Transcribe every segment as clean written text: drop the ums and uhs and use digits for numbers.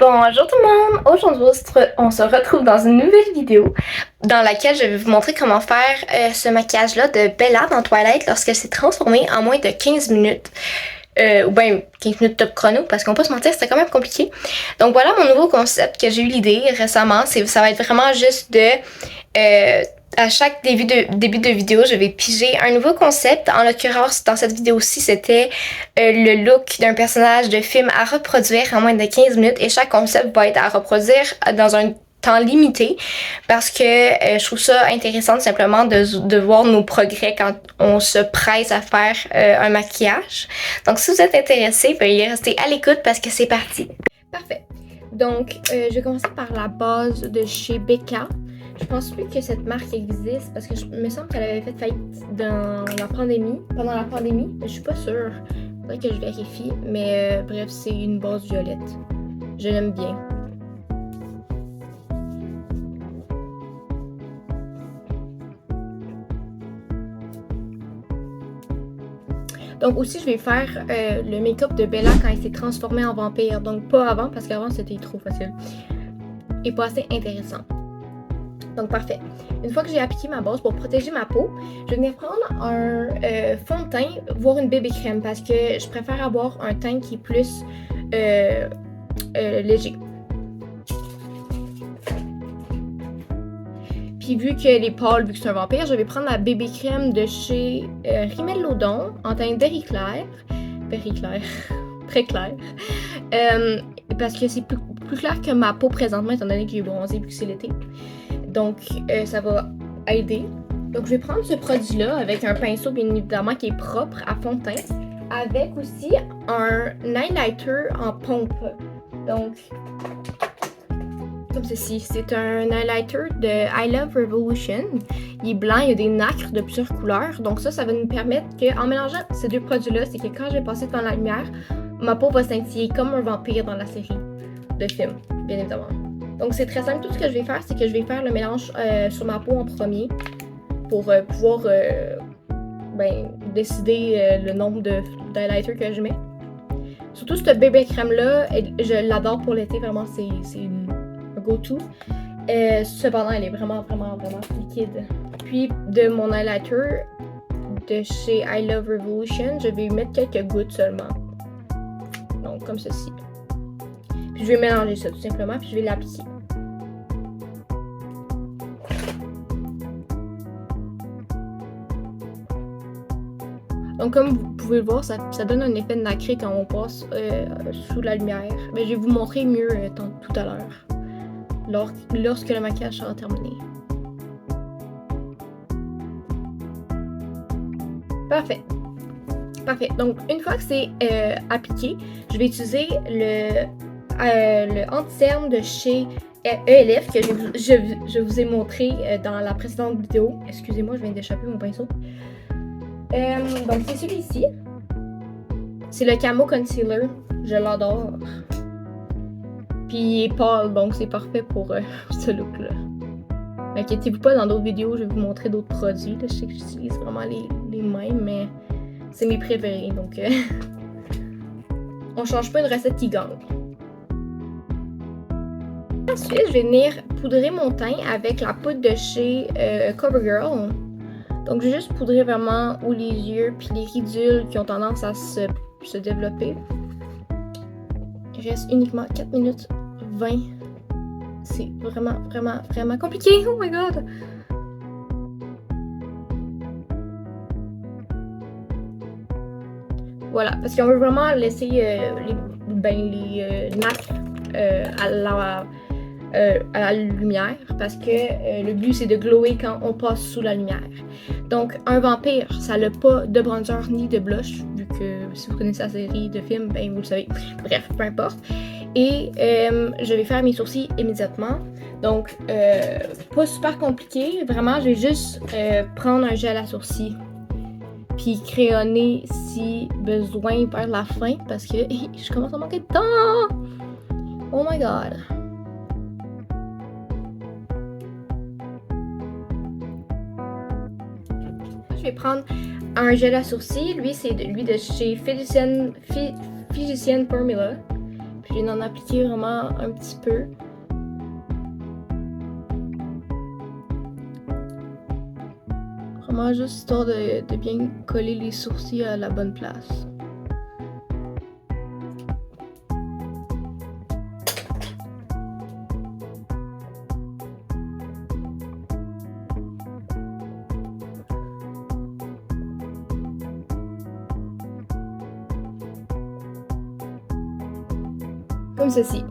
Bonjour tout le monde! Aujourd'hui, on se retrouve dans une nouvelle vidéo dans laquelle je vais vous montrer comment faire ce maquillage-là de Bella dans Twilight lorsqu'elle s'est transformée en moins de 15 minutes. Ou bien 15 minutes top chrono, parce qu'on va pas se mentir, c'était quand même compliqué. Donc voilà mon nouveau concept que j'ai eu l'idée récemment. Ça va être vraiment juste de... à chaque début de vidéo, je vais piger un nouveau concept. En l'occurrence, dans cette vidéo-ci, c'était le look d'un personnage de film à reproduire en moins de 15 minutes. Et chaque concept va être à reproduire dans un temps limité parce que je trouve ça intéressant simplement de voir nos progrès quand on se presse à faire un maquillage. Donc si vous êtes intéressés, veuillez rester à l'écoute parce que c'est parti. Parfait. Donc je vais commencer par la base de chez Becca. Je pense plus que cette marque existe parce que je me semble qu'elle avait fait faillite pendant la pandémie, mais je suis pas sûre. Faudrait que je vérifie, mais bref, c'est une base violette. Je l'aime bien. Donc aussi, je vais faire le make-up de Bella quand elle s'est transformée en vampire. Donc pas avant, parce qu'avant c'était trop facile et pas assez intéressant. Donc parfait. Une fois que j'ai appliqué ma base pour protéger ma peau, je vais venir prendre un fond de teint, voire une bébé crème, parce que je préfère avoir un teint qui est plus léger. Puis vu qu'elle est pâle, vu que c'est un vampire, je vais prendre la bébé crème de chez Rimmel London en teint berry clair. Très clair. Parce que c'est plus clair que ma peau présentement, étant donné que j'ai bronzé vu que c'est l'été. Donc ça va aider. Donc je vais prendre ce produit-là avec un pinceau bien évidemment qui est propre à fond de teint. Avec aussi un highlighter en pompe. Donc comme ceci, c'est un highlighter de I Love Revolution. Il est blanc, il y a des nacres de plusieurs couleurs. Donc ça va nous permettre qu'en mélangeant ces deux produits-là, c'est que quand je vais passer devant la lumière, ma peau va scintiller comme un vampire dans la série de films, bien évidemment. Donc c'est très simple, tout ce que je vais faire, c'est que je vais faire le mélange sur ma peau en premier pour pouvoir décider le nombre d'highlighters que je mets. Surtout cette bébé crème-là, je l'adore pour l'été, vraiment c'est un go-to. Cependant, elle est vraiment liquide. Puis de mon highlighter de chez I Love Revolution, je vais y mettre quelques gouttes seulement. Donc comme ceci. Puis je vais mélanger ça tout simplement, puis je vais l'appliquer. Donc comme vous pouvez le voir, ça donne un effet nacré quand on passe sous la lumière. Mais je vais vous montrer mieux tout à l'heure, lorsque le maquillage sera terminé. Parfait. Donc une fois que c'est appliqué, je vais utiliser le anti-cerne de chez ELF que je vous ai montré dans la précédente vidéo. Excusez-moi, je viens d'échapper mon pinceau. Donc c'est celui-ci. C'est le Camo Concealer. Je l'adore. Puis il est pâle, donc c'est parfait pour ce look-là. Inquiétez-vous pas, dans d'autres vidéos, je vais vous montrer d'autres produits. Là, je sais que j'utilise vraiment les mêmes, mais c'est mes préférés. Donc on change pas une recette qui gagne. Ensuite, je vais venir poudrer mon teint avec la poudre de chez CoverGirl. Donc, je vais juste poudrer vraiment où les yeux puis les ridules qui ont tendance à se développer. Il reste uniquement 4 minutes 20. C'est vraiment compliqué. Oh my god! Voilà, parce qu'on veut vraiment laisser les nacres à la lumière parce que le but c'est de glower quand on passe sous la lumière. Donc un vampire, ça n'a pas de bronzer ni de blush, vu que si vous connaissez la série de films, ben vous le savez. Bref, peu importe. Et je vais faire mes sourcils immédiatement. Donc pas super compliqué, vraiment je vais juste prendre un gel à sourcils puis crayonner si besoin vers la fin parce que je commence à manquer de temps. Oh my god. Je vais prendre un gel à sourcils. Lui, c'est lui de chez Physician Formula. Puis Je viens d'en appliquer vraiment un petit peu. Vraiment juste histoire de bien coller les sourcils à la bonne place. Comme ceci.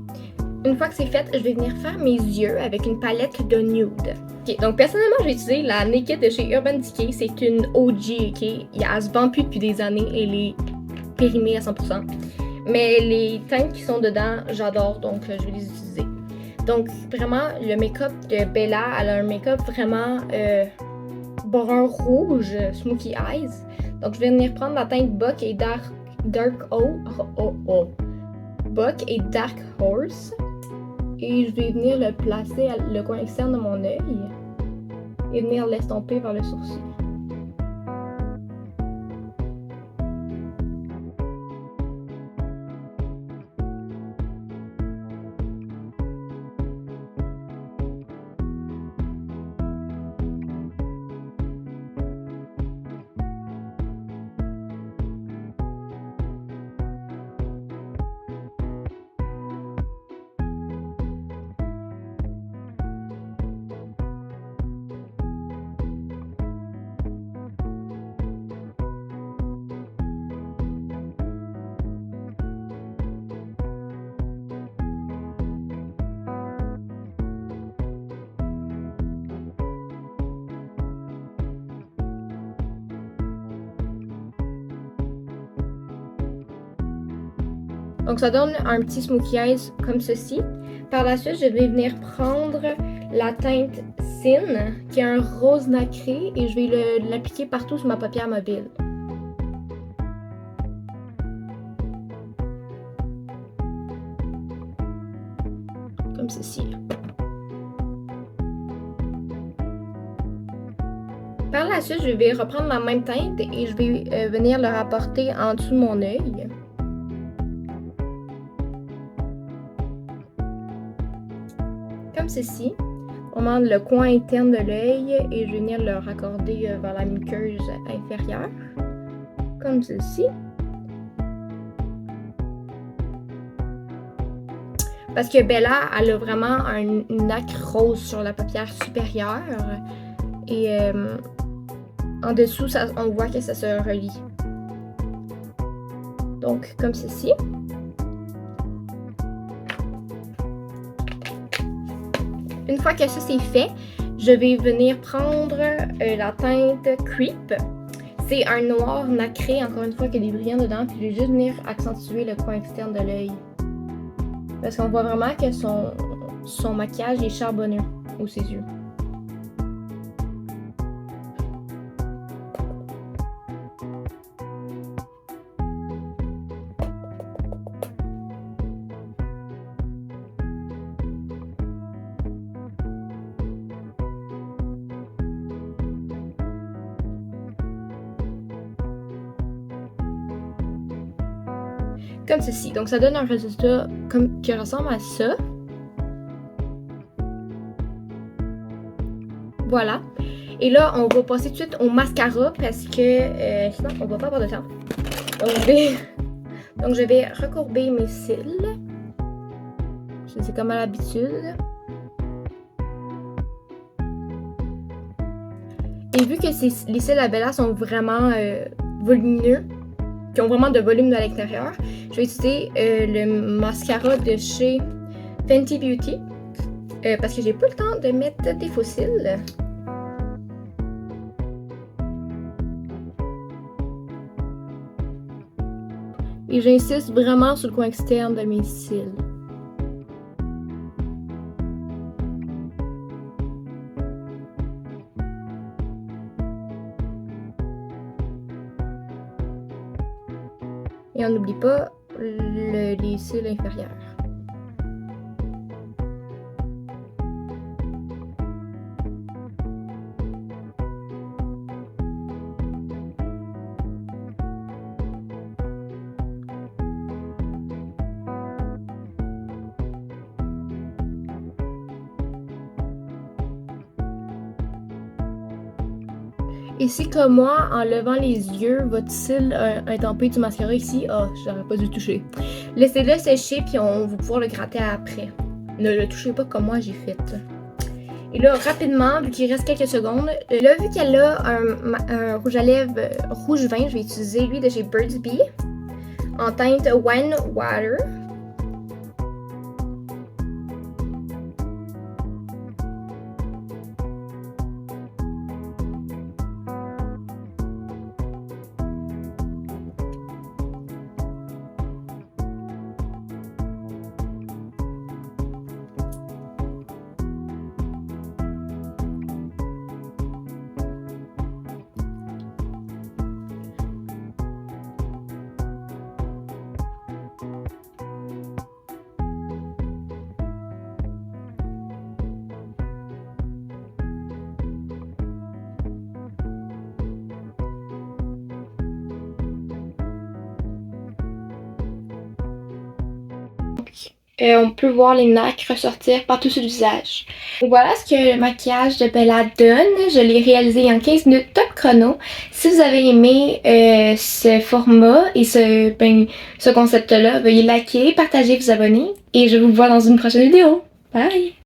Une fois que c'est fait, je vais venir faire mes yeux avec une palette de nude. Ok, donc personnellement, j'ai utilisé la Naked de chez Urban Decay. C'est une OG, ok? Elle se vend plus depuis des années. Elle est périmée à 100%. Mais les teintes qui sont dedans, j'adore, donc je vais les utiliser. Donc vraiment, le make-up de Bella, elle a un make-up vraiment brun rouge, Smoky Eyes. Donc je vais venir prendre la teinte Buck et Dark Buck et Dark Horse. Et je vais venir le placer à le coin externe de mon œil et venir l'estomper vers le sourcil. Donc ça donne un petit smokey eyes comme ceci. Par la suite, je vais venir prendre la teinte Sin, qui est un rose nacré, et je vais l'appliquer partout sur ma paupière mobile. Comme ceci. Par la suite, je vais reprendre la même teinte et je vais venir le rapporter en dessous de mon œil. Comme ceci. Vraiment le coin interne de l'œil et je vais venir le raccorder vers la muqueuse inférieure. Comme ceci. Parce que Bella, elle a vraiment une nacre rose sur la paupière supérieure. Et en dessous, on voit que ça se relie. Donc, comme ceci. Une fois que ça c'est fait, je vais venir prendre la teinte Creep. C'est un noir nacré, encore une fois, qui a des brillants dedans. Puis je vais juste venir accentuer le coin externe de l'œil. Parce qu'on voit vraiment que son maquillage est charbonneux ou ses yeux. Comme ceci. Donc ça donne un résultat qui ressemble à ça. Voilà. Et là, on va passer tout de suite au mascara parce que sinon, on va pas avoir de temps. Donc, je vais recourber mes cils. C'est comme à l'habitude. Et vu que les cils à Bella sont vraiment volumineux, qui ont vraiment de volume de l'extérieur, je vais utiliser le mascara de chez Fenty Beauty parce que j'ai pas le temps de mettre des faux cils. Et j'insiste vraiment sur le coin externe de mes cils. Et on n'oublie pas les cils inférieurs. Et si comme moi, en levant les yeux, votre cils est empêché du mascara ici, j'aurais pas dû toucher. Laissez-le sécher puis on va pouvoir le gratter après. Ne le touchez pas comme moi j'ai fait. Et là, rapidement, vu qu'il reste quelques secondes, là, vu qu'elle a un rouge à lèvres rouge vin, je vais utiliser lui de chez Burt's Bees en teinte Wine Water. On peut voir les nacres ressortir partout sur le visage. Donc voilà ce que le maquillage de Bella donne. Je l'ai réalisé en 15 minutes top chrono. Si vous avez aimé ce format et ce concept-là, veuillez liker, partager, vous abonner. Et je vous vois dans une prochaine vidéo. Bye!